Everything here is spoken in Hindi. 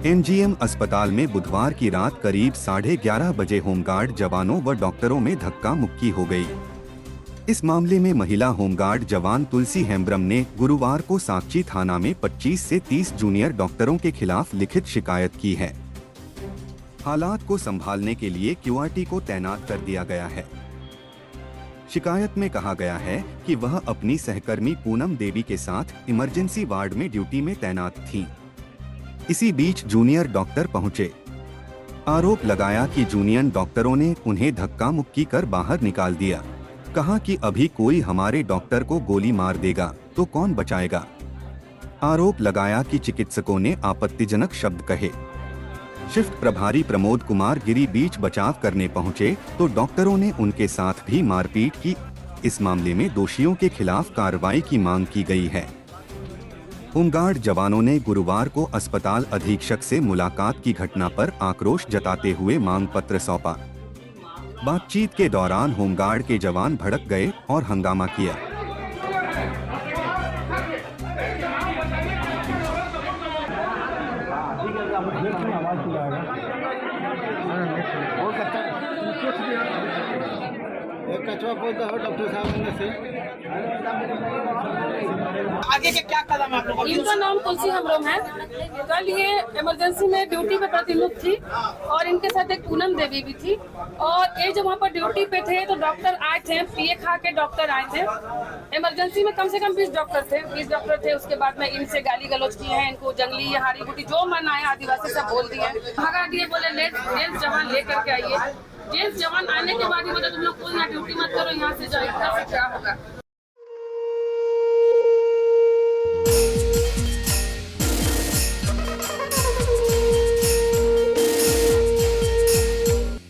एमजीएम अस्पताल में बुधवार की रात करीब 11:30 बजे होमगार्ड जवानों व डॉक्टरों में धक्का मुक्की हो गई। इस मामले में महिला होमगार्ड जवान तुलसी हेम्ब्रम ने गुरुवार को साकची थाना में 25 से 30 जूनियर डॉक्टरों के खिलाफ लिखित शिकायत की है। हालात को संभालने के लिए क्यूआरटी को तैनात कर दिया गया है। शिकायत में कहा गया है कि वह अपनी सहकर्मी पूनम देवी के साथ इमरजेंसी वार्ड में ड्यूटी में तैनात थीं। इसी बीच जूनियर डॉक्टर पहुंचे। आरोप लगाया कि जूनियर डॉक्टरों ने उन्हें धक्का मुक्की कर बाहर निकाल दिया। कहा कि अभी कोई हमारे डॉक्टर को गोली मार देगा तो कौन बचाएगा। आरोप लगाया कि चिकित्सकों ने आपत्तिजनक शब्द कहे। शिफ्ट प्रभारी प्रमोद कुमार गिरी बीच बचाव करने पहुंचे तो डॉक्टरों ने उनके साथ भी मारपीट की। इस मामले में दोषियों के खिलाफ कार्रवाई की मांग की गई है। होमगार्ड जवानों ने गुरुवार को अस्पताल अधीक्षक से मुलाकात की घटना पर आक्रोश जताते हुए मांग पत्र सौंपा। बातचीत के दौरान होमगार्ड के जवान भड़क गए और हंगामा किया। डॉक्टर साहब से आगे के क्या कदम आप लोगों? इनका नाम तुलसी हेम्ब्रम है। कल ये इमरजेंसी में ड्यूटी पे प्रतिनियुक्त थी और इनके साथ एक पूनम देवी भी थी। और ये जब वहाँ पर ड्यूटी पे थे तो डॉक्टर आए थे, पीए खा के डॉक्टर आए थे। इमरजेंसी में कम से कम 20 डॉक्टर थे। उसके बाद में इनसे गाली गलौज की है, इनको जंगली हारी बूटी जो मन आया आदिवासी सब बोल दिए, भगा दिए। बोले जेंट्स जवान लेकर के आइए। जेंट्स जवान आने के बाद ही बोले तुम लोग कोई यहाँ ड्यूटी मत करो, यहाँ से जाओ। क्या होगा?